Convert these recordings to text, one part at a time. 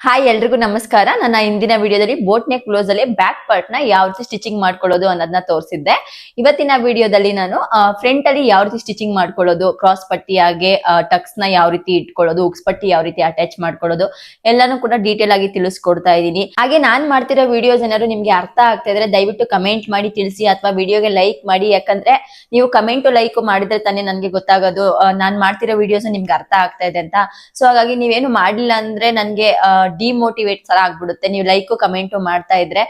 Hi ಎಲ್ರಿಗೂ ನಮಸ್ಕಾರ. ನನ್ನ ಇಂದಿನ ವಿಡಿಯೋದಲ್ಲಿ ಬೋಟ್ ನೆಕ್ ಬ್ಲೌಸ್ ಅಲ್ಲಿ ಬ್ಯಾಕ್ ಪಾರ್ಟ್ ನ ಯಾವ ರೀತಿ ಸ್ಟಿಚಿಂಗ್ ಮಾಡ್ಕೊಳ್ಳೋದು ಅನ್ನೋದನ್ನ ತೋರಿಸಿದ್ದೆ. ಇವತ್ತಿನ ವಿಡಿಯೋದಲ್ಲಿ ನಾನು ಫ್ರಂಟ್ ಅಲ್ಲಿ ಯಾವ ರೀತಿ ಸ್ಟಿಚಿಂಗ್ ಮಾಡ್ಕೊಳ್ಳೋದು, ಕ್ರಾಸ್ ಪಟ್ಟಿ ಹಾಗೆ ಟಕ್ಸ್ ನ ಯಾವ ರೀತಿ ಇಟ್ಕೊಳ್ಳೋದು, ಉಕ್ಸ್ ಪಟ್ಟಿ ಯಾವ ರೀತಿ ಅಟ್ಯಾಚ್ ಮಾಡ್ಕೊಳ್ಳೋದು ಎಲ್ಲಾನು ಕೂಡ ಡೀಟೇಲ್ ಆಗಿ ತಿಳಿಸ್ಕೊಡ್ತಾ ಇದ್ದೀನಿ. ಹಾಗೆ ನಾನ್ ಮಾಡ್ತಿರೋ ವಿಡಿಯೋಸ್ ಏನಾದ್ರು ನಿಮ್ಗೆ ಅರ್ಥ ಆಗ್ತಾ ಇದ್ರೆ ದಯವಿಟ್ಟು ಕಮೆಂಟ್ ಮಾಡಿ ತಿಳಿಸಿ ಅಥವಾ ವಿಡಿಯೋಗೆ ಲೈಕ್ ಮಾಡಿ. ಯಾಕಂದ್ರೆ ನೀವು ಕಮೆಂಟ್ ಲೈಕ್ ಮಾಡಿದ್ರೆ ತಾನೇ ನನ್ಗೆ ಗೊತ್ತಾಗೋದು ನಾನ್ ಮಾಡ್ತಿರೋ ವಿಡಿಯೋಸ್ ನಿಮ್ಗೆ ಅರ್ಥ ಆಗ್ತಾ ಇದೆ ಅಂತ. ಸೊ ಹಾಗಾಗಿ ನೀವೇನು ಮಾಡಿಲ್ಲ ಅಂದ್ರೆ ನನ್ಗೆ ಡಿಮೋಟಿವೇಟ್ ತರ ಆಗ್ಬಿಡುತ್ತೆ. ನೀವು ಲೈಕ್ ಕಮೆಂಟ್ ಮಾಡ್ತಾ ಇದ್ರೆ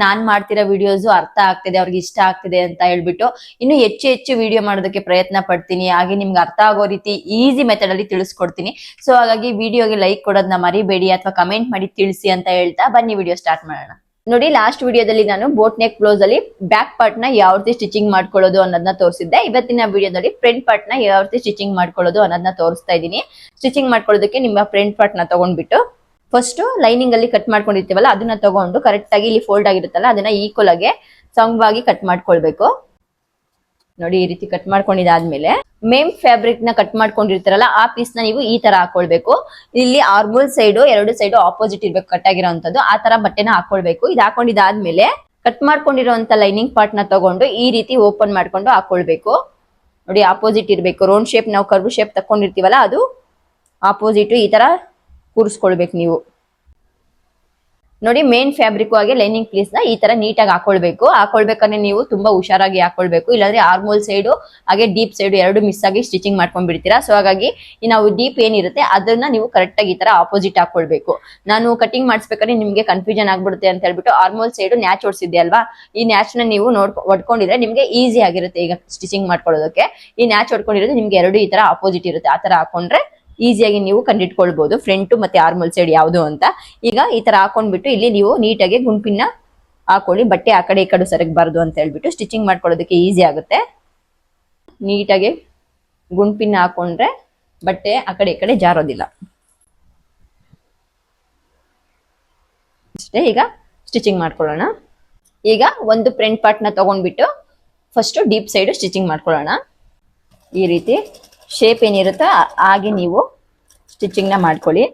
ನಾನ್ ಮಾಡ್ತಿರೋ ವಿಡಿಯೋಸ್ ಅರ್ಥ ಆಗ್ತಿದೆ, ಅವ್ರಿಗೆ ಇಷ್ಟ ಆಗ್ತಿದೆ ಅಂತ ಹೇಳ್ಬಿಟ್ಟು ಇನ್ನು ಹೆಚ್ಚು ಹೆಚ್ಚು ವಿಡಿಯೋ ಮಾಡೋದಕ್ಕೆ ಪ್ರಯತ್ನ ಪಡ್ತೀನಿ. ಹಾಗೆ ನಿಮ್ಗೆ ಅರ್ಥ ಆಗೋ ರೀತಿ ಈಸಿ ಮೆಥಡ್ ಅಲ್ಲಿ ತಿಳಿಸ್ಕೊಡ್ತೀನಿ. ಸೊ ಹಾಗಾಗಿ ವಿಡಿಯೋಗೆ ಲೈಕ್ ಕೊಡೋದನ್ನ ಮರಿಬೇಡಿ ಅಥವಾ ಕಮೆಂಟ್ ಮಾಡಿ ತಿಳಿಸಿ ಅಂತ ಹೇಳ್ತಾ ಬನ್ನಿ ವಿಡಿಯೋ ಸ್ಟಾರ್ಟ್ ಮಾಡೋಣ. ನೋಡಿ, ಲಾಸ್ಟ್ ವಿಡಿಯೋದಲ್ಲಿ ನಾನು ಬೋಟ್ ನೆಕ್ ಬ್ಲೌಸ್ ಅಲ್ಲಿ ಬ್ಯಾಕ್ ಪಾರ್ಟ್ ನ ಯಾವ ರೀತಿ ಸ್ಟಿಚಿಂಗ್ ಮಾಡ್ಕೊಳ್ಳೋದು ಅನ್ನೋದನ್ನ ತೋರಿಸಿದ್ದೆ. ಇವತ್ತಿನ ವಿಡಿಯೋದಲ್ಲಿ ಫ್ರಂಟ್ ಪಾರ್ಟ್ ನ ಯಾವ ರೀತಿ ಸ್ಟಿಚಿಂಗ್ ಮಾಡ್ಕೊಳ್ಳೋದು ಅನ್ನೋದನ್ನ ತೋರಿಸ್ತಾ ಇದ್ದೀನಿ. ಸ್ಟಿಚಿಂಗ್ ಮಾಡ್ಕೊಳ್ಳೋದಕ್ಕೆ ನಿಮ್ಮ ಫ್ರಂಟ್ ಪಾರ್ಟ್ ನ ತಗೊಂಡ್ಬಿಟ್ಟು ಫಸ್ಟ್ ಲೈನಿಂಗ್ ಅಲ್ಲಿ ಕಟ್ ಮಾಡ್ಕೊಂಡಿರ್ತೀವಲ್ಲ ಅದನ್ನ ತಗೊಂಡು ಕರೆಕ್ಟ್ ಆಗಿ ಇಲ್ಲಿ ಫೋಲ್ಡ್ ಆಗಿರುತ್ತಲ್ಲ ಅದನ್ನ ಈಕ್ವಲ್ ಆಗಿ ಸಮವಾಗಿ ಕಟ್ ಮಾಡ್ಕೊಳ್ಬೇಕು. ನೋಡಿ, ಈ ರೀತಿ ಕಟ್ ಮಾಡ್ಕೊಂಡಿದ್ದಾದ್ಮೇಲೆ ಮೇನ್ ಫ್ಯಾಬ್ರಿಕ್ ನ ಕಟ್ ಮಾಡ್ಕೊಂಡಿರ್ತಾರಲ್ಲ ಆ ಪೀಸ್ ನ ನೀವು ಈ ತರ ಹಾಕೊಳ್ಬೇಕು. ಇಲ್ಲಿ ಆರ್ಮೋಲ್ ಸೈಡ್ ಎರಡು ಸೈಡ್ ಆಪೋಸಿಟ್ ಇರ್ಬೇಕು ಕಟ್ ಆಗಿರೋಂಥದ್ದು, ಆ ತರ ಬಟ್ಟೆನ ಹಾಕೊಳ್ಬೇಕು. ಇದು ಹಾಕೊಂಡಿದ್ದಾದ್ಮೇಲೆ ಕಟ್ ಮಾಡ್ಕೊಂಡಿರೋಂತ ಲೈನಿಂಗ್ ಪಾರ್ಟ್ ನ ತಗೊಂಡು ಈ ರೀತಿ ಓಪನ್ ಮಾಡ್ಕೊಂಡು ಹಾಕೊಳ್ಬೇಕು. ನೋಡಿ, ಆಪೋಸಿಟ್ ಇರ್ಬೇಕು. ರೌಂಡ್ ಶೇಪ್ ನಾವು ಕರ್ವ್ ಶೇಪ್ ತಕೊಂಡಿರ್ತೀವಲ್ಲ ಅದು ಆಪೋಸಿಟ್ ಈ ತರ ಕೂರಿಸ್ಕೊಳ್ಬೇಕು ನೀವು. ನೋಡಿ, ಮೇನ್ ಫ್ಯಾಬ್ರಿಕ್ ಆಗಿ ಲೈನಿಂಗ್ ಪೀಸ್ ನ ಈ ತರ ನೀಟಾಗಿ ಹಾಕೊಳ್ಬೇಕಂದ್ರೆ ನೀವು ತುಂಬಾ ಹುಷಾರಾಗಿ ಹಾಕೊಳ್ಬೇಕು. ಇಲ್ಲಾಂದ್ರೆ ಆರ್ಮೋಲ್ ಸೈಡ್ ಹಾಗೆ ಡೀಪ್ ಸೈಡ್ ಎರಡು ಮಿಸ್ ಆಗಿ ಸ್ಟಿಚಿಂಗ್ ಮಾಡ್ಕೊಂಡ್ ಬಿಡ್ತೀರಾ. ಸೊ ಹಾಗಾಗಿ ನಾವು ಡೀಪ್ ಏನಿರುತ್ತೆ ಅದನ್ನ ನೀವು ಕರೆಕ್ಟ್ ಆಗಿ ಈ ತರ ಆಪೋಸಿಟ್ ಹಾಕೊಳ್ಬೇಕು. ನಾನು ಕಟಿಂಗ್ ಮಾಡಿಸ್ಬೇಕಾದ್ರೆ ನಿಮ್ಗೆ ಕನ್ಫ್ಯೂಷನ್ ಆಗ್ಬಿಡುತ್ತೆ ಅಂತ ಹೇಳ್ಬಿಟ್ಟು ಆರ್ಮೋಲ್ ಸೈಡ್ ನ್ಯಾಚ್ ಓಡಿಸಿದ್ದೆ ಅಲ್ವಾ, ಈ ನ್ಯಾಚ್ ನ ನೀವು ಹೊಡ್ಕೊಂಡಿದ್ರೆ ನಿಮ್ಗೆ ಈಸಿ ಆಗಿರುತ್ತೆ ಈಗ ಸ್ಟಿಚಿಂಗ್ ಮಾಡ್ಕೊಳ್ಳೋದಕ್ಕೆ. ಈ ನ್ಯಾಚ್ ಹೊಡ್ಕೊಂಡಿರೋದು ನಿಮ್ಗೆ ಎರಡು ಈ ತರ ಆಪೋಸಿಟ್ ಇರುತ್ತೆ, ಆ ತರ ಹಾಕೊಂಡ್ರೆ ಈಸಿಯಾಗಿ ನೀವು ಕಂಡಿಟ್ಕೊಳ್ಬಹುದು ಫ್ರಂಟ್ ಮತ್ತೆ ಆರ್ಮೋಲ್ ಸೈಡ್ ಯಾವುದು ಅಂತ. ಈಗ ಈ ತರ ಹಾಕೊಂಡ್ಬಿಟ್ಟು ಇಲ್ಲಿ ನೀವು ನೀಟಾಗಿ ಗುಂಪಿನ ಹಾಕೊಳ್ಳಿ. ಬಟ್ಟೆ ಆ ಕಡೆ ಈ ಕಡೆ ಸರಗಬಾರ್ದು ಅಂತ ಹೇಳ್ಬಿಟ್ಟು ಸ್ಟಿಚಿಂಗ್ ಮಾಡ್ಕೊಳ್ಳೋದಕ್ಕೆ ಈಸಿ ಆಗುತ್ತೆ. ನೀಟಾಗಿ ಗುಂಪಿನ ಹಾಕೊಂಡ್ರೆ ಬಟ್ಟೆ ಆ ಕಡೆ ಈ ಕಡೆ ಜಾರೋದಿಲ್ಲ ಅಷ್ಟೇ. ಈಗ ಸ್ಟಿಚಿಂಗ್ ಮಾಡ್ಕೊಳ್ಳೋಣ. ಈಗ ಒಂದು ಫ್ರಂಟ್ ಪಾರ್ಟ್ ನ ತಗೊಂಡ್ಬಿಟ್ಟು ಫಸ್ಟ್ ಡೀಪ್ ಸೈಡ್ ಸ್ಟಿಚಿಂಗ್ ಮಾಡ್ಕೊಳ್ಳೋಣ. ಈ ರೀತಿ ಶೇಪ್ ಏನಿರುತ್ತೋ ಹಾಗೆ ನೀವು ಸ್ಟಿಚಿಂಗ್ ನ ಮಾಡ್ಕೊಳ್ಳಿ.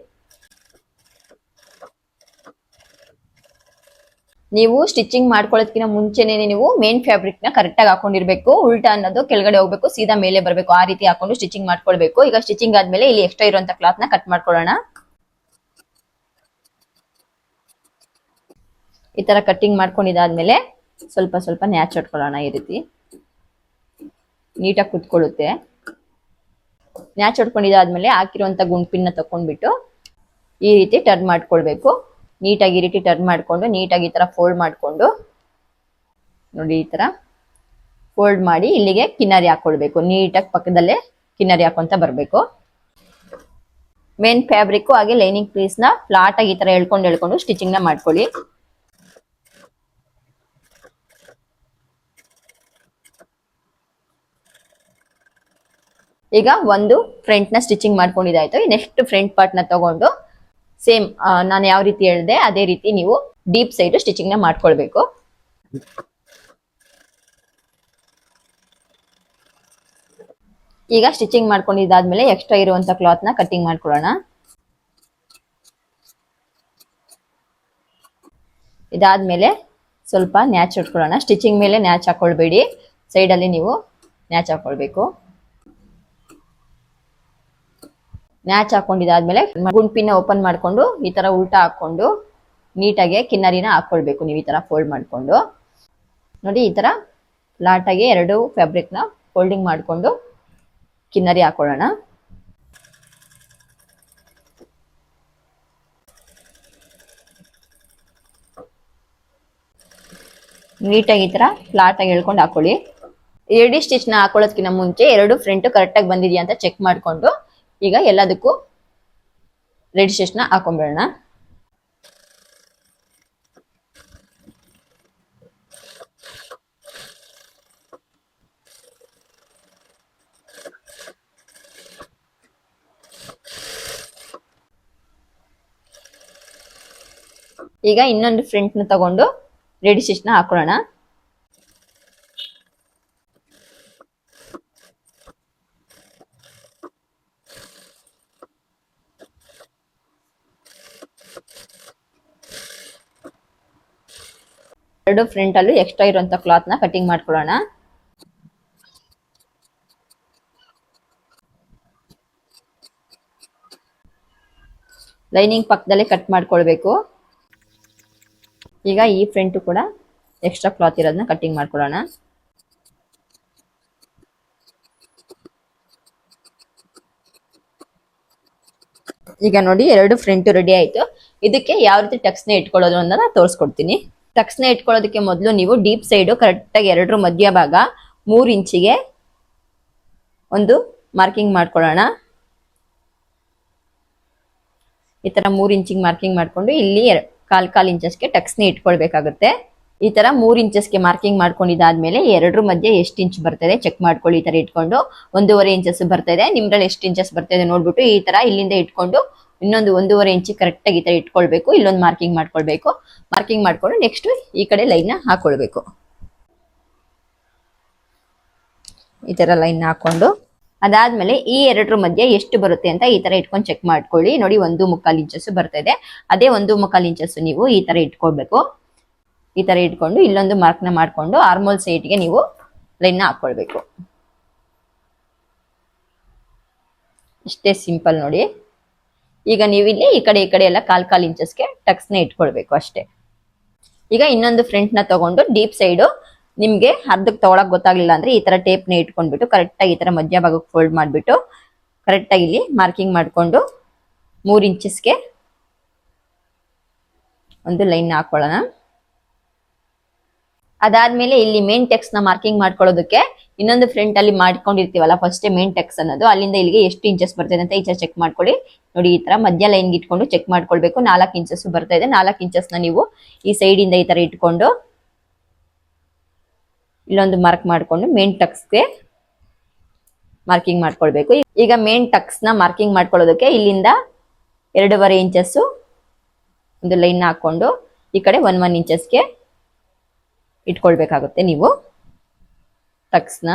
ನೀವು ಸ್ಟಿಚಿಂಗ್ ಮಾಡ್ಕೊಳ್ಳೋದಕ್ಕಿಂತ ಮುಂಚೆನೆ ನೀವು ಮೇನ್ ಫ್ಯಾಬ್ರಿಕ್ ನ ಕರೆಕ್ಟ್ ಆಗಿ ಹಾಕೊಂಡಿರ್ಬೇಕು. ಉಲ್ಟಾ ಅನ್ನೋದು ಕೆಳಗಡೆ ಹೋಗ್ಬೇಕು, ಸೀದಾ ಮೇಲೆ ಬರಬೇಕು. ಆ ರೀತಿ ಹಾಕೊಂಡು ಸ್ಟಿಚಿಂಗ್ ಮಾಡ್ಕೊಳ್ಬೇಕು. ಈಗ ಸ್ಟಿಚಿಂಗ್ ಆದ್ಮೇಲೆ ಇಲ್ಲಿ ಎಕ್ಸ್ಟ್ರಾ ಇರುವಂತ ಕ್ಲಾತ್ ನ ಕಟ್ ಮಾಡ್ಕೊಳ್ಳೋಣ. ಈ ತರ ಕಟ್ಟಿಂಗ್ ಮಾಡ್ಕೊಂಡಿದ್ದಾದ್ಮೇಲೆ ಸ್ವಲ್ಪ ಸ್ವಲ್ಪ ನ್ಯಾಚ್ ಹೊಡ್ಕೊಳ್ಳೋಣ. ಈ ರೀತಿ ನೀಟಾಗಿ ಕುತ್ಕೊಳ್ಳುತ್ತೆ. ನ್ಯಾಚ್ ಹೊಡ್ಕೊಂಡಿದ್ದಾದ್ಮೇಲೆ ಹಾಕಿರುವಂತ ಗುಂಪಿನ ತಕೊಂಡ್ಬಿಟ್ಟು ಈ ರೀತಿ ಟರ್ನ್ ಮಾಡ್ಕೊಳ್ಬೇಕು. ನೀಟಾಗಿ ಈ ರೀತಿ ಟರ್ನ್ ಮಾಡ್ಕೊಂಡು ನೀಟಾಗಿ ಈ ತರ ಫೋಲ್ಡ್ ಮಾಡ್ಕೊಂಡು ನೋಡಿ ಈ ತರ ಫೋಲ್ಡ್ ಮಾಡಿ ಇಲ್ಲಿಗೆ ಕಿನ್ನರಿ ಹಾಕೊಳ್ಬೇಕು. ನೀಟಾಗಿ ಪಕ್ಕದಲ್ಲೇ ಕಿನ್ನರಿ ಹಾಕೊಂತ ಬರ್ಬೇಕು. ಮೇನ್ ಫ್ಯಾಬ್ರಿಕ್ ಹಾಗೆ ಲೈನಿಂಗ್ ಪೀಸ್ ನ ಫ್ಲಾಟ್ ಆಗಿ ಈ ತರ ಎಳ್ಕೊಂಡು ಸ್ಟಿಚಿಂಗ್ ನ ಮಾಡ್ಕೊಳ್ಳಿ. ಈಗ ಒಂದು ಫ್ರಂಟ್ ನ ಸ್ಟಿಚಿಂಗ್ ಮಾಡ್ಕೊಂಡಿದ್ದಾಯ್ತು. ನೆಕ್ಸ್ಟ್ ಫ್ರಂಟ್ ಪಾರ್ಟ್ ನ ತಗೊಂಡು ಸೇಮ್ ನಾನು ಯಾವ ರೀತಿ ಹೇಳಿದೆ ಅದೇ ರೀತಿ ನೀವು ಡೀಪ್ ಸೈಡ್ ಸ್ಟಿಚಿಂಗ್ ನ ಮಾಡ್ಕೊಳ್ಬೇಕು. ಈಗ ಸ್ಟಿಚಿಂಗ್ ಮಾಡ್ಕೊಂಡಿದ್ದಾದ್ಮೇಲೆ ಎಕ್ಸ್ಟ್ರಾ ಇರುವಂತ ಕ್ಲಾತ್ ನ ಕಟ್ಟಿಂಗ್ ಮಾಡ್ಕೊಳ್ಳೋಣ. ಇದಾದ್ಮೇಲೆ ಸ್ವಲ್ಪ ನ್ಯಾಚ್ ಹೊಡ್ಕೊಳ್ಳೋಣ. ಸ್ಟಿಚಿಂಗ್ ಮೇಲೆ ನ್ಯಾಚ್ ಹಾಕೊಳ್ಬೇಡಿ, ಸೈಡ್ ಅಲ್ಲಿ ನೀವು ನ್ಯಾಚ್ ಹಾಕೊಳ್ಬೇಕು. ನ್ಯಾಚ್ ಹಾಕೊಂಡಿದ್ದಾದ್ಮೇಲೆ ಗುಂಪಿನ ಓಪನ್ ಮಾಡ್ಕೊಂಡು ಈ ತರ ಉಲ್ಟಾ ಹಾಕೊಂಡು ನೀಟಾಗಿ ಕಿನ್ನರಿನ ಹಾಕೊಳ್ಬೇಕು. ನೀವು ಈ ತರ ಫೋಲ್ಡ್ ಮಾಡ್ಕೊಂಡು ನೋಡಿ ಈ ತರ ಫ್ಲಾಟ್ ಆಗಿ ಎರಡು ಫ್ಯಾಬ್ರಿಕ್ ನ ಫೋಲ್ಡಿಂಗ್ ಮಾಡ್ಕೊಂಡು ಕಿನ್ನರಿ ಹಾಕೊಳ್ಳೋಣ. ನೀಟಾಗಿ ಈ ತರ ಫ್ಲಾಟ್ ಆಗಿ ಎಳ್ಕೊಂಡು ಹಾಕೊಳ್ಳಿ. ಎಡಿ ಸ್ಟಿಚ್ ನ ಹಾಕೊಳ್ಳೋದಕ್ಕಿಂತ ಮುಂಚೆ ಎರಡು ಫ್ರಂಟ್ ಕರೆಕ್ಟ್ ಆಗಿ ಬಂದಿದ್ಯಾ ಅಂತ ಚೆಕ್ ಮಾಡ್ಕೊಂಡು ಈಗ ಎಲ್ಲದಕ್ಕೂ ರೆಡಿ ಸ್ಟಿಚ್ ನ ಹಾಕೊಂಡ್ಬಿಡೋಣ. ಈಗ ಇನ್ನೊಂದು ಫ್ರಂಟ್ ನ ತಗೊಂಡು ರೆಡಿ ಸ್ಟಿಚ್ ನ ಹಾಕೊಳ್ಳೋಣ. ಎರಡು ಫ್ರಂಟ್ ಅಲ್ಲೂ ಎಕ್ಸ್ಟ್ರಾ ಇರುವಂತ ಕ್ಲಾತ್ ನ ಕಟಿಂಗ್ ಮಾಡ್ಕೊಳ್ಳೋಣ. ಲೈನಿಂಗ್ ಪಕ್ಕದಲ್ಲೇ ಕಟ್ ಮಾಡ್ಕೊಳ್ಬೇಕು. ಈಗ ಈ ಫ್ರಂಟ್ ಕೂಡ ಎಕ್ಸ್ಟ್ರಾ ಕ್ಲಾತ್ ಇರೋದನ್ನ ಕಟಿಂಗ್ ಮಾಡ್ಕೊಳ್ಳೋಣ. ಈಗ ನೋಡಿ ಎರಡು ಫ್ರಂಟ್ ರೆಡಿ ಆಯ್ತು. ಇದಕ್ಕೆ ಯಾವ ರೀತಿ ಟಕ್ಸ್ ನ ಇಟ್ಕೊಳ್ಳೋದು ಅನ್ನೋದನ್ನ ತೋರಿಸ್ಕೊಡ್ತೀನಿ. ಟಕ್ಸ್ ನ ಇಟ್ಕೊಳ್ಳೋದಕ್ಕೆ ಮೊದಲು ನೀವು ಡೀಪ್ ಸೈಡ್ ಕರೆಕ್ಟ್ ಆಗಿ ಎರಡರ ಮಧ್ಯ ಭಾಗ 3 ಇಂಚಿಗೆ ಒಂದು ಮಾರ್ಕಿಂಗ್ ಮಾಡ್ಕೊಳ್ಳೋಣ. ಈ ತರ 3 ಇಂಚಿಗೆ ಮಾರ್ಕಿಂಗ್ ಮಾಡ್ಕೊಂಡು ಇಲ್ಲಿ ಕಾಲ್ ಇಂಚಸ್ಗೆ ಟಕ್ಸ್ ನ ಇಟ್ಕೊಳ್ಬೇಕಾಗುತ್ತೆ. ಈ ತರ 3 ಇಂಚಸ್ಗೆ ಮಾರ್ಕಿಂಗ್ ಮಾಡ್ಕೊಂಡಿದ್ದಾದ್ಮೇಲೆ ಎರಡರ ಮಧ್ಯೆ ಎಷ್ಟು ಇಂಚ್ ಬರ್ತದೆ ಚೆಕ್ ಮಾಡ್ಕೊಳ್ಳಿ. ಈ ತರ ಇಟ್ಕೊಂಡು 1.5 ಇಂಚಸ್ ಬರ್ತದೆ. ನಿಮ್ದ್ರಲ್ಲಿ ಎಷ್ಟು ಇಂಚಸ್ ಬರ್ತದೆ ನೋಡ್ಬಿಟ್ಟು ಈ ತರ ಇಲ್ಲಿಂದ ಇಟ್ಕೊಂಡು ಇನ್ನೊಂದು 1.5 ಇಂಚ್ ಕರೆಕ್ಟ್ ಆಗಿ ಈ ತರ ಇಟ್ಕೊಳ್ಬೇಕು. ಇಲ್ಲೊಂದು ಮಾರ್ಕಿಂಗ್ ಮಾಡ್ಕೊಳ್ಬೇಕು. ಮಾರ್ಕಿಂಗ್ ಮಾಡ್ಕೊಂಡು ನೆಕ್ಸ್ಟ್ ಈ ಕಡೆ ಲೈನ್ ನ ಹಾಕೊಳ್ಬೇಕು. ಈ ತರ ಲೈನ್ ಹಾಕೊಂಡು ಅದಾದ್ಮೇಲೆ ಈ ಎರಡರ ಮಧ್ಯೆ ಎಷ್ಟು ಬರುತ್ತೆ ಅಂತ ಈ ತರ ಇಟ್ಕೊಂಡು ಚೆಕ್ ಮಾಡ್ಕೊಳ್ಳಿ. ನೋಡಿ 1.25 ಇಂಚಸ್ ಬರ್ತದೆ. ಅದೇ 1.25 ಇಂಚಸ್ ನೀವು ಈ ತರ ಇಟ್ಕೊಳ್ಬೇಕು. ಈ ತರ ಇಟ್ಕೊಂಡು ಇಲ್ಲೊಂದು ಮಾರ್ಕ್ ನ ಮಾಡ್ಕೊಂಡು ಆರ್ಮೋಲ್ ಸೈಡ್ ಗೆ ನೀವು ಲೈನ್ ನ ಹಾಕೊಳ್ಬೇಕು. ಇಷ್ಟೇ ಸಿಂಪಲ್ ನೋಡಿ. ಈಗ ನೀವು ಇಲ್ಲಿ ಈ ಕಡೆ ಎಲ್ಲ ಕಾಲ್ ಇಂಚಸ್ಗೆ ಟಕ್ಸ್ ನ ಇಟ್ಕೊಳ್ಬೇಕು ಅಷ್ಟೇ. ಈಗ ಇನ್ನೊಂದು ಫ್ರಂಟ್ ನ ತಗೊಂಡು ಡೀಪ್ ಸೈಡ್ ನಿಮ್ಗೆ ಅರ್ಧಕ್ಕೆ ತಗೊಳಕ್ ಗೊತ್ತಾಗ್ಲಿಲ್ಲ ಅಂದ್ರೆ ಈ ತರ ಟೇಪ್ ನ ಇಟ್ಕೊಂಡ್ಬಿಟ್ಟು ಕರೆಕ್ಟ್ ಆಗಿ ಈ ತರ ಮಧ್ಯ ಭಾಗಕ್ಕೆ ಫೋಲ್ಡ್ ಮಾಡ್ಬಿಟ್ಟು ಕರೆಕ್ಟ್ ಆಗಿ ಇಲ್ಲಿ ಮಾರ್ಕಿಂಗ್ ಮಾಡ್ಕೊಂಡು 3 ಇಂಚಸ್ಗೆ ಒಂದು ಲೈನ್ ನ ಹಾಕೊಳ್ಳೋಣ. ಅದಾದ್ಮೇಲೆ ಇಲ್ಲಿ ಮೇನ್ ಟೆಕ್ಸ್ ನ ಮಾರ್ಕಿಂಗ್ ಮಾಡ್ಕೊಳ್ಳೋದಕ್ಕೆ ಇನ್ನೊಂದು ಫ್ರಂಟ್ ಅಲ್ಲಿ ಮಾಡ್ಕೊಂಡಿರ್ತೀವಲ್ಲ ಫಸ್ಟ್ ಮೇನ್ ಟೆಕ್ಸ್ ಅನ್ನೋದು ಅಲ್ಲಿಂದ ಇಲ್ಲಿಗೆ ಎಷ್ಟು ಇಂಚಸ್ ಬರ್ತದೆ ಅಂತ ಈಚೆ ಚೆಕ್ ಮಾಡ್ಕೊಳ್ಳಿ. ನೋಡಿ ಈ ತರ ಮಧ್ಯ ಲೈನ್ ಇಟ್ಕೊಂಡು ಚೆಕ್ ಮಾಡ್ಕೊಳ್ಬೇಕು. 4 ಇಂಚಸ್ ಬರ್ತಾ ಇದೆ. 4 ಇಂಚಸ್ ನ ನೀವು ಈ ಸೈಡ್ ಇಂದ ಈ ತರ ಇಟ್ಕೊಂಡು ಇಲ್ಲೊಂದು ಮಾರ್ಕ್ ಮಾಡ್ಕೊಂಡು ಮೇನ್ ಟಕ್ಸ್ಗೆ ಮಾರ್ಕಿಂಗ್ ಮಾಡ್ಕೊಳ್ಬೇಕು. ಈಗ ಮೇನ್ ಟಕ್ಸ್ ನ ಮಾರ್ಕಿಂಗ್ ಮಾಡ್ಕೊಳ್ಳೋದಕ್ಕೆ ಇಲ್ಲಿಂದ 2.5 ಇಂಚಸ್ ಒಂದು ಲೈನ್ ಹಾಕೊಂಡು ಈ ಕಡೆ 1 ಇಂಚಸ್ಗೆ ಇಟ್ಕೊಳ್ಬೇಕಾಗುತ್ತೆ ನೀವು ಟಕ್ಸ್ ನ.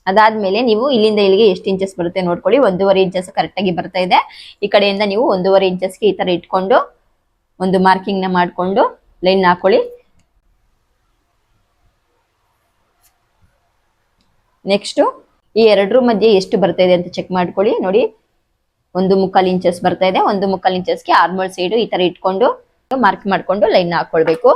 ಅದಾದ್ಮೇಲೆ ನೀವು ಇಲ್ಲಿಂದ ಇಲ್ಲಿಗೆ ಎಷ್ಟು ಇಂಚಸ್ ಬರುತ್ತೆ ನೋಡ್ಕೊಳ್ಳಿ. 1.5 ಇಂಚಸ್ ಕರೆಕ್ಟ್ ಆಗಿ ಬರ್ತಾ ಇದೆ. ಈ ಕಡೆಯಿಂದ ನೀವು 1.5 ಇಂಚಸ್ಗೆ ಈ ತರ ಇಟ್ಕೊಂಡು ಒಂದು ಮಾರ್ಕಿಂಗ್ ನ ಮಾಡ್ಕೊಂಡು ಲೈನ್ ಹಾಕೊಳ್ಳಿ. ನೆಕ್ಸ್ಟ್ ಈ ಎರಡರ ಮಧ್ಯೆ ಎಷ್ಟು ಬರ್ತಾ ಇದೆ ಅಂತ ಚೆಕ್ ಮಾಡ್ಕೊಳ್ಳಿ. ನೋಡಿ 1.25 ಇಂಚಸ್ ಬರ್ತಾ ಇದೆ. 1.25 ಇಂಚಸ್ಗೆ ಆರ್ಮೋಲ್ ಸೈಡ್ ಈ ತರ ಇಟ್ಕೊಂಡು ಮಾರ್ಕ್ ಮಾಡ್ಕೊಂಡು ಲೈನ್ ಹಾಕೊಳ್ಬೇಕು.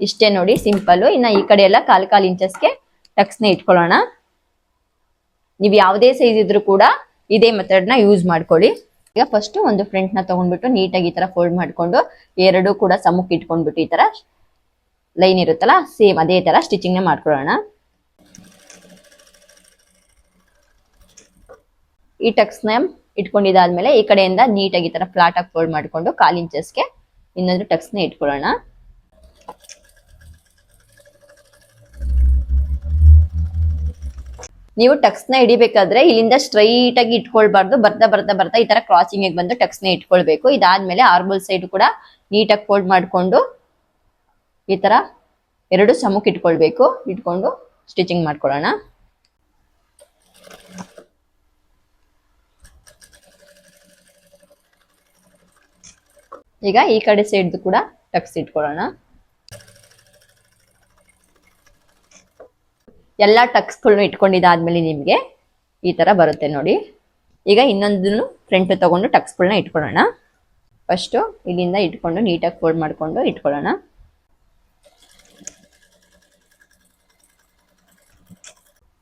ಇಷ್ಟೇ ನೋಡಿ ಸಿಂಪಲ್. ಇನ್ನ ಈ ಕಡೆ ಎಲ್ಲ ಕಾಲ್ ಇಂಚಸ್ಗೆ ಟಕ್ಸ್ ನ ಇಟ್ಕೊಳ್ಳೋಣ. ನೀವು ಯಾವುದೇ ಸೈಜ್ ಇದ್ರೂ ಕೂಡ ಇದೇ ಮೆಥಡ್ ನ ಯೂಸ್ ಮಾಡ್ಕೊಳ್ಳಿ. ಈಗ ಫಸ್ಟ್ ಒಂದು ಫ್ರಂಟ್ ನ ತಗೊಂಡ್ಬಿಟ್ಟು ನೀಟಾಗಿ ಈ ತರ ಫೋಲ್ಡ್ ಮಾಡ್ಕೊಂಡು ಎರಡು ಕೂಡ ಸಮಕ್ಕೆ ಇಟ್ಕೊಂಡ್ಬಿಟ್ಟು ಈ ತರ ಲೈನ್ ಇರುತ್ತಲ್ಲ ಸೇಮ್ ಅದೇ ತರ ಸ್ಟಿಚಿಂಗ್ ನ ಮಾಡ್ಕೊಳ್ಳೋಣ. ಈ ಟಕ್ಸ್ ನ ಇಟ್ಕೊಂಡಿದ್ದಾದ್ಮೇಲೆ ಈ ಕಡೆಯಿಂದ ನೀಟಾಗಿ ಈ ತರ ಫ್ಲಾಟ್ ಆಗಿ ಫೋಲ್ಡ್ ಮಾಡ್ಕೊಂಡು 1/4 ಇಂಚಸ್ಗೆ ಇನ್ನೊಂದು ಟಕ್ಸ್ ನ ಇಟ್ಕೊಳ್ಳೋಣ. ನೀವು ಟಕ್ಸ್ ನ ಹಿಡಿಬೇಕಾದ್ರೆ ಇಲ್ಲಿಂದ ಸ್ಟ್ರೈಟ್ ಆಗಿ ಇಟ್ಕೊಳ್ಬಾರ್ದು. ಬರ್ತಾ ಈ ತರ ಕ್ರಾಸಿಂಗ್ ಬಂದು ಟಕ್ಸ್ ನ ಇಟ್ಕೊಳ್ಬೇಕು. ಇದಾದ್ಮೇಲೆ ಆರ್ಮೋಲ್ ಸೈಡ್ ಕೂಡ ನೀಟಾಗಿ ಫೋಲ್ಡ್ ಮಾಡ್ಕೊಂಡು ಈ ತರ ಎರಡು ಸಮಕ್ಕೆ ಇಟ್ಕೊಳ್ಬೇಕು. ಇಟ್ಕೊಂಡು ಸ್ಟಿಚಿಂಗ್ ಮಾಡ್ಕೊಳ್ಳೋಣ. ಈಗ ಈ ಕಡೆ ಸೈಡ್ ಕೂಡ ಟಕ್ಸ್ ಇಟ್ಕೊಳ್ಳೋಣ. ಎಲ್ಲಾ ಟಕ್ಸ್ ಗಳನ್ನು ಇಟ್ಕೊಂಡಿದ್ದಾದ್ಮೇಲೆ ನಿಮ್ಗೆ ಈ ತರ ಬರುತ್ತೆ ನೋಡಿ. ಈಗ ಇನ್ನೊಂದನ್ನು ಫ್ರಂಟ್ ತಗೊಂಡು ಟಕ್ಸ್ ಗಳನ್ನ ಇಟ್ಕೊಳ್ಳೋಣ. ಫಸ್ಟ್ ಇಲ್ಲಿಂದ ಇಟ್ಕೊಂಡು ನೀಟಾಗಿ ಫೋಲ್ಡ್ ಮಾಡ್ಕೊಂಡು ಇಟ್ಕೊಳ್ಳೋಣ.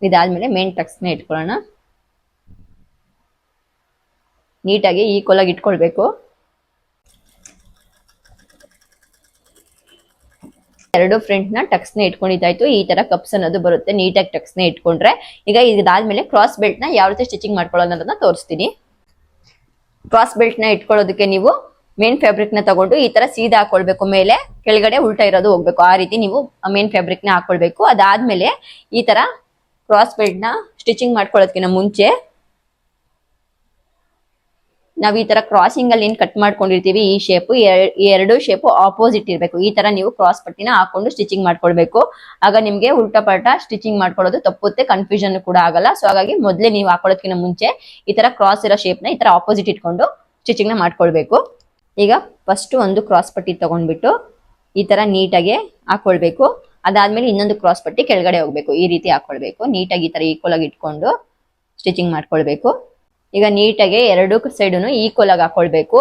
ಇದಾದ್ಮೇಲೆ ಮೇನ್ ಟಕ್ಸ್ ನ ಇಟ್ಕೊಳ್ಳೋಣ. ನೀಟಾಗಿ ಈಕ್ವಲ್ ಆಗಿ ಇಟ್ಕೊಳ್ಬೇಕು. ಎರಡು ಫ್ರಂಟ್ ನ ಟಕ್ಸ್ ನ ಇಟ್ಕೊಂಡಿದ್ದಾಯ್ತು. ಈ ತರ ಕಪ್ಸ್ ಅನ್ನೋದು ಬರುತ್ತೆ. ನೀಟಾಗಿ ಟಕ್ಸ್ ನ ಇಟ್ಕೊಂಡ್ರೆ ಈಗ ಇದಾದ್ಮೇಲೆ ಕ್ರಾಸ್ ಬೆಲ್ಟ್ ನ ಯಾವ ರೀತಿ ಸ್ಟಿಚಿಂಗ್ ಮಾಡ್ಕೊಳ್ಳೋದು ಅನ್ನೋದನ್ನ ತೋರಿಸ್ತೀನಿ. ಕ್ರಾಸ್ ಬೆಲ್ಟ್ ನ ಇಟ್ಕೊಳ್ಳೋದಕ್ಕೆ ನೀವು ಮೇನ್ ಫ್ಯಾಬ್ರಿಕ್ ನ ತಗೊಂಡು ಈ ತರ ಸೀದಾ ಹಾಕೊಳ್ಬೇಕು. ಮೇಲೆ ಕೆಳಗಡೆ ಉಲ್ಟಾ ಇರೋದು ಹೋಗ್ಬೇಕು. ಆ ರೀತಿ ನೀವು ಮೇನ್ ಫ್ಯಾಬ್ರಿಕ್ ನ ಹಾಕೊಳ್ಬೇಕು. ಅದಾದ್ಮೇಲೆ ಈ ತರ ಕ್ರಾಸ್ ಬೆಲ್ಟ್ ನ ಸ್ಟಿಚಿಂಗ್ ಮಾಡ್ಕೊಳ್ಳೋದಕ್ಕಿಂತ ಮುಂಚೆ ನಾವ್ ಈ ತರ ಕ್ರಾಸಿಂಗ್ ಅಲ್ಲಿ ಏನ್ ಕಟ್ ಮಾಡ್ಕೊಂಡಿರ್ತೀವಿ ಈ ಶೇಪ್ ಎರಡು ಶೇಪ್ ಆಪೋಸಿಟ್ ಇರ್ಬೇಕು. ಈ ತರ ನೀವು ಕ್ರಾಸ್ ಪಟ್ಟಿನ ಹಾಕೊಂಡು ಸ್ಟಿಚಿಂಗ್ ಮಾಡ್ಕೊಳ್ಬೇಕು. ಆಗ ನಿಮ್ಗೆ ಉಲ್ಟಾ ಪಲ್ಟಾ ಸ್ಟಿಚಿಂಗ್ ಮಾಡ್ಕೊಳ್ಳೋದು ತಪ್ಪುತ್ತೆ, ಕನ್ಫ್ಯೂಷನ್ ಕೂಡ ಆಗಲ್ಲ. ಸೊ ಹಾಗಾಗಿ ಮೊದ್ಲೇ ನೀವು ಹಾಕೊಳ್ಳೋದಕ್ಕಿಂತ ಮುಂಚೆ ಈ ತರ ಕ್ರಾಸ್ ಇರೋ ಶೇಪ್ ನ ಈ ತರ ಆಪೋಸಿಟ್ ಇಟ್ಕೊಂಡು ಸ್ಟಿಚಿಂಗ್ ನ ಮಾಡ್ಕೊಳ್ಬೇಕು. ಈಗ ಫಸ್ಟ್ ಒಂದು ಕ್ರಾಸ್ ಪಟ್ಟಿ ತಗೊಂಡ್ಬಿಟ್ಟು ಈ ತರ ನೀಟಾಗಿ ಹಾಕೊಳ್ಬೇಕು. ಅದಾದ್ಮೇಲೆ ಇನ್ನೊಂದು ಕ್ರಾಸ್ ಪಟ್ಟಿ ಕೆಳಗಡೆ ಹೋಗ್ಬೇಕು. ಈ ರೀತಿ ಹಾಕೊಳ್ಬೇಕು. ನೀಟಾಗಿ ಈ ತರ ಈಕ್ವಲ್ ಆಗಿ ಇಟ್ಕೊಂಡು ಸ್ಟಿಚಿಂಗ್ ಮಾಡ್ಕೊಳ್ಬೇಕು. ಈಗ ನೀಟಾಗಿ ಎರಡು ಸೈಡ್ನು ಈಕ್ವಲ್ ಆಗಿ ಹಾಕೊಳ್ಬೇಕು.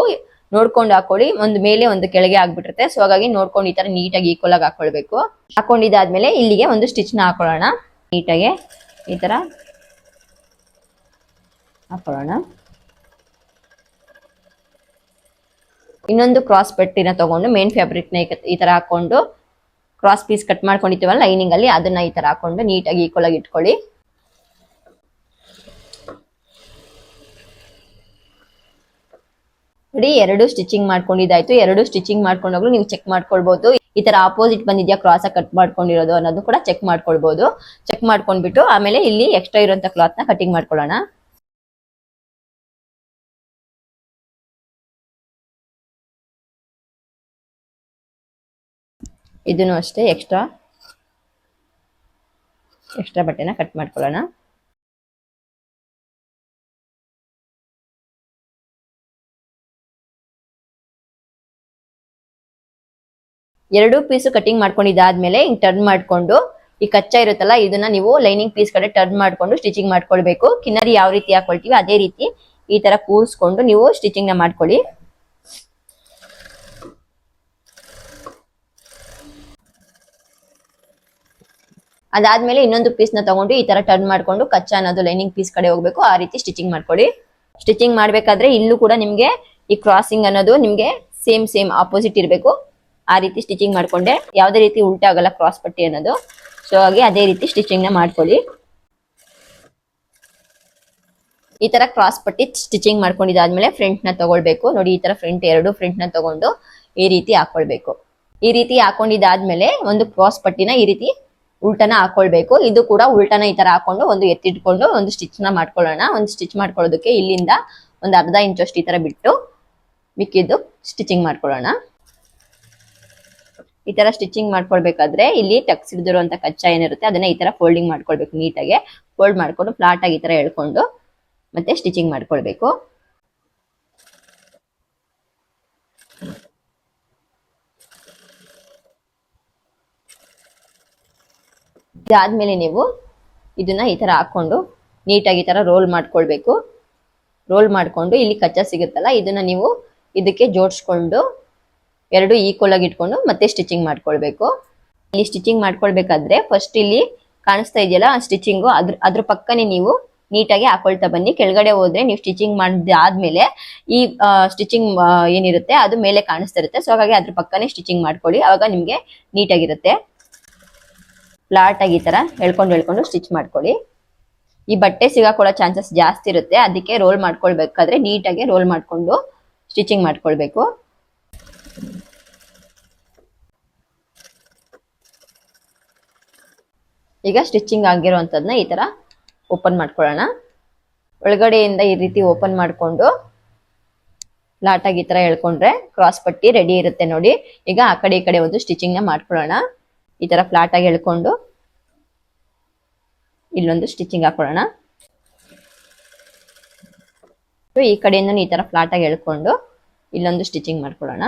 ನೋಡ್ಕೊಂಡು ಹಾಕೊಳ್ಳಿ, ಒಂದು ಮೇಲೆ ಒಂದು ಕೆಳಗೆ ಆಗ್ಬಿಟ್ಟಿರುತ್ತೆ. ಸೊ ಹಾಗಾಗಿ ನೋಡ್ಕೊಂಡು ಈ ತರ ನೀಟಾಗಿ ಈಕ್ವಲ್ ಆಗಿ ಹಾಕೊಳ್ಬೇಕು. ಹಾಕೊಂಡಿದ್ದಾದ್ಮೇಲೆ ಇಲ್ಲಿಗೆ ಒಂದು ಸ್ಟಿಚ್ ನ ಹಾಕೊಳ್ಳೋಣ. ನೀಟಾಗಿ ಈ ತರ ಹಾಕೊಳ್ಳೋಣ. ಇನ್ನೊಂದು ಕ್ರಾಸ್ ಪಟ್ಟಿನ ತಗೊಂಡು ಮೇನ್ ಫ್ಯಾಬ್ರಿಕ್ ನ ಈ ತರ ಹಾಕೊಂಡು ಕ್ರಾಸ್ ಪೀಸ್ ಕಟ್ ಮಾಡ್ಕೊಂಡಿರ್ತೀವಲ್ಲ ಲೈನಿಂಗ್ ಅಲ್ಲಿ, ಅದನ್ನ ಈ ತರ ಹಾಕೊಂಡು ನೀಟಾಗಿ ಈಕ್ವಲ್ ಆಗಿ ಇಟ್ಕೊಳ್ಳಿ. ನೋಡಿ, ಎರಡು ಸ್ಟಿಚಿಂಗ್ ಮಾಡ್ಕೊಂಡಿದ್ದಾಯ್ತು. ಎರಡು ಸ್ಟಿಚಿಂಗ್ ಮಾಡ್ಕೊಂಡೋಗ್ಲು ನೀವು ಚೆಕ್ ಮಾಡ್ಕೊಳ್ಬಹುದು, ಈ ತರ ಆಪೋಸಿಟ್ ಬಂದಿದ್ಯಾ ಕ್ರಾಸ್ ಆಗಿ ಕಟ್ ಮಾಡ್ಕೊಂಡಿರೋದು ಅನ್ನೋದು ಕೂಡ ಚೆಕ್ ಮಾಡ್ಕೊಳ್ಬಹುದು. ಚೆಕ್ ಮಾಡ್ಕೊಂಡ್ಬಿಟ್ಟು ಆಮೇಲೆ ಇಲ್ಲಿ ಎಕ್ಸ್ಟ್ರಾ ಇರುವಂತ ಕ್ಲಾತ್ ನ ಕಟಿಂಗ್ ಮಾಡ್ಕೊಳ್ಳೋಣ. ಇದನ್ನು ಅಷ್ಟೇ ಎಕ್ಸ್ಟ್ರಾ ಬಟ್ಟೆನ ಕಟ್ ಮಾಡ್ಕೊಳ್ಳೋಣ. ಎರಡು ಪೀಸ್ ಕಟಿಂಗ್ ಮಾಡ್ಕೊಂಡಿದ್ದಾದ್ಮೇಲೆ ಹಿಂಗ್ ಟರ್ನ್ ಮಾಡ್ಕೊಂಡು ಈ ಕಚ್ಚಾ ಇರುತ್ತಲ್ಲ ಇದನ್ನ ನೀವು ಲೈನಿಂಗ್ ಪೀಸ್ ಕಡೆ ಟರ್ನ್ ಮಾಡ್ಕೊಂಡು ಸ್ಟಿಚಿಂಗ್ ಮಾಡ್ಕೊಳ್ಬೇಕು. ಕಿನ್ನರಿ ಯಾವ ರೀತಿ ಹಾಕೊಳ್ತೀವಿ ಅದೇ ರೀತಿ ಈ ತರ ಕೂರ್ಸ್ಕೊಂಡು ನೀವು ಸ್ಟಿಚಿಂಗ್ ನ ಮಾಡ್ಕೊಳ್ಳಿ. ಅದಾದ್ಮೇಲೆ ಇನ್ನೊಂದು ಪೀಸ್ ನ ತಗೊಂಡು ಈ ತರ ಟರ್ನ್ ಮಾಡ್ಕೊಂಡು ಕಚ್ಚಾ ಅನ್ನೋದು ಲೈನಿಂಗ್ ಪೀಸ್ ಕಡೆ ಹೋಗ್ಬೇಕು. ಆ ರೀತಿ ಸ್ಟಿಚಿಂಗ್ ಮಾಡ್ಕೊಳ್ಳಿ. ಸ್ಟಿಚಿಂಗ್ ಮಾಡ್ಬೇಕಾದ್ರೆ ಇಲ್ಲೂ ಕೂಡ ನಿಮ್ಗೆ ಈ ಕ್ರಾಸಿಂಗ್ ಅನ್ನೋದು ನಿಮ್ಗೆ ಸೇಮ್ ಆಪೋಸಿಟ್ ಇರಬೇಕು. ಆ ರೀತಿ ಸ್ಟಿಚಿಂಗ್ ಮಾಡ್ಕೊಂಡೆ ಯಾವುದೇ ರೀತಿ ಉಲ್ಟಾ ಆಗಲ್ಲ ಕ್ರಾಸ್ ಪಟ್ಟಿ ಅನ್ನೋದು. ಸೊ ಹಾಗೆ ಅದೇ ರೀತಿ ಸ್ಟಿಚಿಂಗ್ ನ ಮಾಡ್ಕೊಳ್ಳಿ. ಈ ತರ ಕ್ರಾಸ್ ಪಟ್ಟಿ ಸ್ಟಿಚಿಂಗ್ ಮಾಡ್ಕೊಂಡಿದ್ದಾದ್ಮೇಲೆ ಫ್ರಂಟ್ ನ ತಗೊಳ್ಬೇಕು. ನೋಡಿ, ಈ ತರ ಎರಡು ಫ್ರಂಟ್ ನ ತಗೊಂಡು ಈ ರೀತಿ ಹಾಕೊಳ್ಬೇಕು. ಈ ರೀತಿ ಹಾಕೊಂಡಿದ್ದಾದ್ಮೇಲೆ ಒಂದು ಕ್ರಾಸ್ ಪಟ್ಟಿನ ಈ ರೀತಿ ಉಲ್ಟನ ಹಾಕೊಳ್ಬೇಕು. ಇದು ಕೂಡ ಉಲ್ಟನ ಈ ತರ ಹಾಕೊಂಡು ಒಂದು ಎತ್ತಿಟ್ಕೊಂಡು ಒಂದು ಸ್ಟಿಚ್ ನ ಮಾಡ್ಕೊಳ್ಳೋಣ. ಒಂದು ಸ್ಟಿಚ್ ಮಾಡ್ಕೊಳ್ಳೋದಕ್ಕೆ ಇಲ್ಲಿಂದ ಒಂದು ಅರ್ಧ ಇಂಚಷ್ಟು ಈ ತರ ಬಿಟ್ಟು ಮಿಕ್ಕಿದ್ದು ಸ್ಟಿಚಿಂಗ್ ಮಾಡ್ಕೊಳ್ಳೋಣ. ಈ ತರ ಸ್ಟಿಚಿಂಗ್ ಮಾಡ್ಕೊಳ್ಬೇಕಾದ್ರೆ ಇಲ್ಲಿ ಟಕ್ಸ್ ಹಿಡಿದಿರುವಂತ ಕಚ್ಚಾ ಏನಿರುತ್ತೆ ಅದನ್ನ ಈ ತರ ಫೋಲ್ಡಿಂಗ್ ಮಾಡ್ಕೊಳ್ಬೇಕು. ನೀಟಾಗಿ ಫೋಲ್ಡ್ ಮಾಡ್ಕೊಂಡು ಫ್ಲಾಟ್ ಆಗಿ ಈ ತರ ಎಳ್ಕೊಂಡು ಮತ್ತೆ ಸ್ಟಿಚಿಂಗ್ ಮಾಡ್ಕೊಳ್ಬೇಕು. ಇದಾದ್ಮೇಲೆ ನೀವು ಇದನ್ನ ಈ ತರ ಹಾಕೊಂಡು ನೀಟಾಗಿ ಈ ತರ ರೋಲ್ ಮಾಡ್ಕೊಳ್ಬೇಕು. ರೋಲ್ ಮಾಡ್ಕೊಂಡು ಇಲ್ಲಿ ಕಚ್ಚಾ ಸಿಗುತ್ತಲ್ಲ ಇದನ್ನ ನೀವು ಇದಕ್ಕೆ ಜೋಡಿಸ್ಕೊಂಡು ಎರಡು ಈಕ್ವಲ್ ಆಗಿ ಇಟ್ಕೊಂಡು ಮತ್ತೆ ಸ್ಟಿಚಿಂಗ್ ಮಾಡ್ಕೊಳ್ಬೇಕು. ಇಲ್ಲಿ ಸ್ಟಿಚಿಂಗ್ ಮಾಡ್ಕೊಳ್ಬೇಕಾದ್ರೆ ಫಸ್ಟ್ ಇಲ್ಲಿ ಕಾಣಿಸ್ತಾ ಇದೆಯಲ್ಲ ಸ್ಟಿಚಿಂಗು, ಅದ್ರ ಪಕ್ಕನೆ ನೀವು ನೀಟಾಗಿ ಹಾಕೊಳ್ತಾ ಬನ್ನಿ. ಕೆಳಗಡೆ ಹೋದ್ರೆ ನೀವು ಸ್ಟಿಚಿಂಗ್ ಮಾಡಿದಾದ್ಮೇಲೆ ಈ ಸ್ಟಿಚಿಂಗ್ ಏನಿರುತ್ತೆ ಅದು ಮೇಲೆ ಕಾಣಿಸ್ತಾ ಇರುತ್ತೆ. ಸೊ ಹಾಗಾಗಿ ಅದ್ರ ಪಕ್ಕನೆ ಸ್ಟಿಚಿಂಗ್ ಮಾಡ್ಕೊಳ್ಳಿ. ಅವಾಗ ನಿಮ್ಗೆ ನೀಟಾಗಿರುತ್ತೆ. ಫ್ಲಾಟ್ ಆಗಿ ಈ ತರ ಎಳ್ಕೊಂಡು ಸ್ಟಿಚ್ ಮಾಡ್ಕೊಳ್ಳಿ. ಈ ಬಟ್ಟೆ ಸಿಗಾಕೊಳ್ಳೋ ಚಾನ್ಸಸ್ ಜಾಸ್ತಿ ಇರುತ್ತೆ, ಅದಕ್ಕೆ ರೋಲ್ ಮಾಡ್ಕೊಳ್ಬೇಕಾದ್ರೆ ನೀಟಾಗಿ ರೋಲ್ ಮಾಡ್ಕೊಂಡು ಸ್ಟಿಚಿಂಗ್ ಮಾಡ್ಕೊಳ್ಬೇಕು. ಈಗ ಸ್ಟಿಚಿಂಗ್ ಆಗಿರುವಂತದ್ನ ಈ ತರ ಓಪನ್ ಮಾಡ್ಕೊಳ್ಳೋಣ. ಒಳಗಡೆಯಿಂದ ಈ ರೀತಿ ಓಪನ್ ಮಾಡ್ಕೊಂಡು ಫ್ಲಾಟ್ ಆಗಿ ಈ ತರ ಎಳ್ಕೊಂಡ್ರೆ ಕ್ರಾಸ್ ಪಟ್ಟಿ ರೆಡಿ ಇರುತ್ತೆ ನೋಡಿ. ಈಗ ಆ ಕಡೆ ಈ ಕಡೆ ಒಂದು ಸ್ಟಿಚಿಂಗ್ ನ ಮಾಡ್ಕೊಳ್ಳೋಣ. ಈ ತರ ಫ್ಲಾಟ್ ಆಗಿ ಎಳ್ಕೊಂಡು ಇಲ್ಲೊಂದು ಸ್ಟಿಚಿಂಗ್ ಹಾಕೊಳ್ಳೋಣ. ಈ ಕಡೆಯಿಂದ ಈ ತರ ಫ್ಲಾಟ್ ಆಗಿ ಎಳ್ಕೊಂಡು ಇಲ್ಲೊಂದು ಸ್ಟಿಚಿಂಗ್ ಮಾಡ್ಕೊಳ್ಳೋಣ.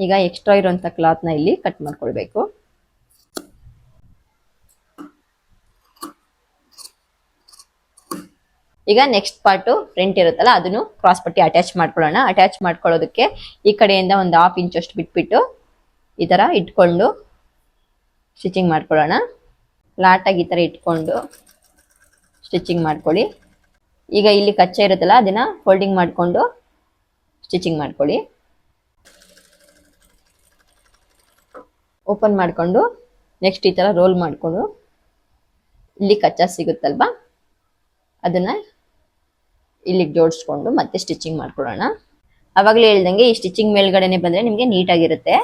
ಈಗ ಎಕ್ಸ್ಟ್ರಾ ಇರುವಂತ ಕ್ಲಾತ್ ನ ಇಲ್ಲಿ ಕಟ್ ಮಾಡ್ಕೊಳ್ಬೇಕು. ಈಗ ನೆಕ್ಸ್ಟ್ ಪಾರ್ಟ್ ಫ್ರಂಟ್ ಇರುತ್ತಲ್ಲ ಅದನ್ನು ಕ್ರಾಸ್ ಪಟ್ಟಿ ಅಟ್ಯಾಚ್ ಮಾಡ್ಕೊಳ್ಳೋಣ. ಅಟ್ಯಾಚ್ ಮಾಡ್ಕೊಳ್ಳೋದಕ್ಕೆ ಈ ಕಡೆಯಿಂದ ಒಂದು 1/2 ಇಂಚ್ ಅಷ್ಟು ಬಿಟ್ಬಿಟ್ಟು ಈ ತರ ಇಟ್ಕೊಂಡು ಸ್ಟಿಚಿಂಗ್ ಮಾಡ್ಕೊಳ್ಳೋಣ. ಫ್ಲಾಟ್ ಆಗಿ ಈ ತರ ಇಟ್ಕೊಂಡು ಸ್ಟಿಚಿಂಗ್ ಮಾಡ್ಕೊಳ್ಳಿ. ಈಗ ಇಲ್ಲಿ ಕಚ್ಚಾ ಇರುತ್ತಲ್ಲ ಅದನ್ನ ಫೋಲ್ಡಿಂಗ್ ಮಾಡ್ಕೊಂಡು ಸ್ಟಿಚಿಂಗ್ ಮಾಡ್ಕೊಳ್ಳಿ. ಓಪನ್ ಮಾಡ್ಕೊಂಡು ನೆಕ್ಸ್ಟ್ ಈ ತರ ರೋಲ್ ಮಾಡ್ಕೊಂಡು ಇಲ್ಲಿ ಕಚ್ಚಾ ಸಿಗುತ್ತಲ್ವಾ ಅದನ್ನ ಇಲ್ಲಿಗೆ ಜೋಡಿಸ್ಕೊಂಡು ಮತ್ತೆ ಸ್ಟಿಚಿಂಗ್ ಮಾಡ್ಕೊಳ್ಳೋಣ. ಅವಾಗಲೇ ಹೇಳ್ದಂಗೆ ಈ ಸ್ಟಿಚಿಂಗ್ ಮೇಲ್ಗಡೆನೆ ಬಂದ್ರೆ ನಿಮ್ಗೆ ನೀಟಾಗಿರುತ್ತೆ.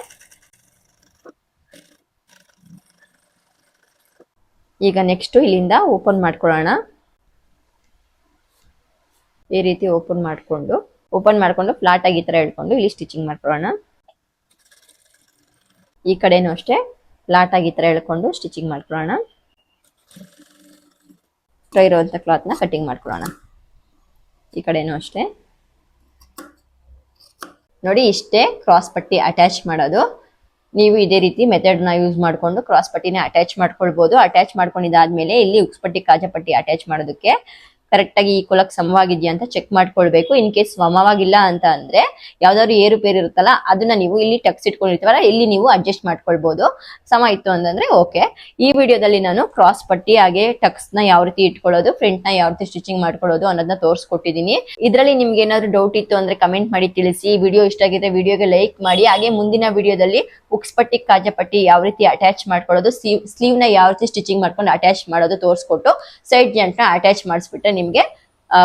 ಈಗ ನೆಕ್ಸ್ಟ್ ಇಲ್ಲಿಂದ ಓಪನ್ ಮಾಡ್ಕೊಳ್ಳೋಣ. ಈ ರೀತಿ ಓಪನ್ ಮಾಡ್ಕೊಂಡು ಫ್ಲಾಟ್ ಆಗಿ ಈ ತರ ಹೇಳ್ಕೊಂಡು ಇಲ್ಲಿ ಸ್ಟಿಚಿಂಗ್ ಮಾಡ್ಕೊಳ್ಳೋಣ. ಈ ಕಡೆನೂ ಅಷ್ಟೇ ಫ್ಲಾಟ್ ಆಗಿ ಈ ತರ ಹೇಳ್ಕೊಂಡು ಸ್ಟಿಚಿಂಗ್ ಮಾಡ್ಕೊಳ್ಳೋಣ. ಇರುವಂತ ಕ್ಲಾತ್ ನ ಕಟಿಂಗ್ ಮಾಡ್ಕೊಳ್ಳೋಣ. ಈ ಕಡೆನೂ ಅಷ್ಟೇ ನೋಡಿ, ಇಷ್ಟೇ ಕ್ರಾಸ್ ಪಟ್ಟಿ ಅಟ್ಯಾಚ್ ಮಾಡೋದು. ನೀವು ಇದೇ ರೀತಿ ಮೆಥಡ್ ನ ಯೂಸ್ ಮಾಡ್ಕೊಂಡು ಕ್ರಾಸ್ ಪಟ್ಟಿನ ಅಟ್ಯಾಚ್ ಮಾಡ್ಕೊಳ್ಬಹುದು. ಅಟ್ಯಾಚ್ ಮಾಡ್ಕೊಂಡಿದ್ದಾದ್ಮೇಲೆ ಇಲ್ಲಿ ಉಕ್ಸ್ ಪಟ್ಟಿ ಕಾಜಾ ಪಟ್ಟಿ ಅಟ್ಯಾಚ್ ಮಾಡೋದಕ್ಕೆ ಕರೆಕ್ಟ್ ಆಗಿ ಈಕ್ವಲ್ ಆಗಿ ಸಮವಾಗಿದೆಯಾ ಅಂತ ಚೆಕ್ ಮಾಡ್ಕೊಳ್ಬೇಕು. ಇನ್ ಕೇಸ್ ಸಮವಾಗಿಲ್ಲ ಅಂತ ಅಂದ್ರೆ ಯಾವ್ದಾದ್ರು ಏರುಪೇರು ಇರುತ್ತಲ್ಲ ಅದನ್ನ ನೀವು ಇಲ್ಲಿ ಟಕ್ಸ್ ಇಟ್ಕೊಂಡಿರ್ತೀವಲ್ಲ ಇಲ್ಲಿ ನೀವು ಅಡ್ಜಸ್ಟ್ ಮಾಡ್ಕೊಳ್ಬಹುದು. ಸಮ ಇತ್ತು ಅಂತಂದ್ರೆ ಓಕೆ. ಈ ವಿಡಿಯೋದಲ್ಲಿ ನಾನು ಕ್ರಾಸ್ ಪಟ್ಟಿ ಹಾಗೆ ಟಕ್ಸ್ ನ ಯಾವ ರೀತಿ ಇಟ್ಕೊಳ್ಳೋದು, ಫ್ರಂಟ್ ನ ಯಾವ ರೀತಿ ಸ್ಟಿಚಿಂಗ್ ಮಾಡ್ಕೊಳ್ಳೋದು ಅನ್ನೋದನ್ನ ತೋರಿಸ್ಕೊಟ್ಟಿದೀನಿ. ಇದರಲ್ಲಿ ನಿಮ್ಗೆ ಏನಾದ್ರು ಡೌಟ್ ಇತ್ತು ಅಂದ್ರೆ ಕಮೆಂಟ್ ಮಾಡಿ ತಿಳಿಸಿ. ವಿಡಿಯೋ ಇಷ್ಟ ಆಗಿದೆ ವಿಡಿಯೋಗೆ ಲೈಕ್ ಮಾಡಿ. ಹಾಗೆ ಮುಂದಿನ ವಿಡಿಯೋದಲ್ಲಿ ಉಕ್ಸ್ ಪಟ್ಟಿ ಕಾಜಾ ಪಟ್ಟಿ ಯಾವ ರೀತಿ ಅಟ್ಯಾಚ್ ಮಾಡ್ಕೊಳ್ಳೋದು, ಸ್ಲೀವ್ ನ ಯಾವ ರೀತಿ ಸ್ಟಿಚಿಂಗ್ ಮಾಡ್ಕೊಂಡು ಅಟ್ಯಾಚ್ ಮಾಡೋದು ತೋರಿಸ್ಕೊಟ್ಟು ಸೈಡ್ ಜಾಯಿಂಟ್ ನ ಅಟ್ಯಾಚ್ ಮಾಡಿಸ್ಬಿಟ್ರೆ ನಿಮ್ಗೆ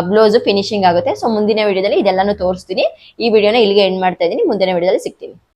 ಬ್ಲೌಸ್ ಫಿನಿಶಿಂಗ್ ಆಗುತ್ತೆ. ಸೊ ಮುಂದಿನ ವಿಡಿಯೋದಲ್ಲಿ ಇದೆಲ್ಲಾನು ತೋರಿಸ್ತೀನಿ. ಈ ವಿಡಿಯೋನ ಇಲ್ಲಿಗೆ ಎಂಡ್ ಮಾಡ್ತಾ ಇದ್ದೀನಿ. ಮುಂದಿನ ವಿಡಿಯೋದಲ್ಲಿ ಸಿಗ್ತೀನಿ.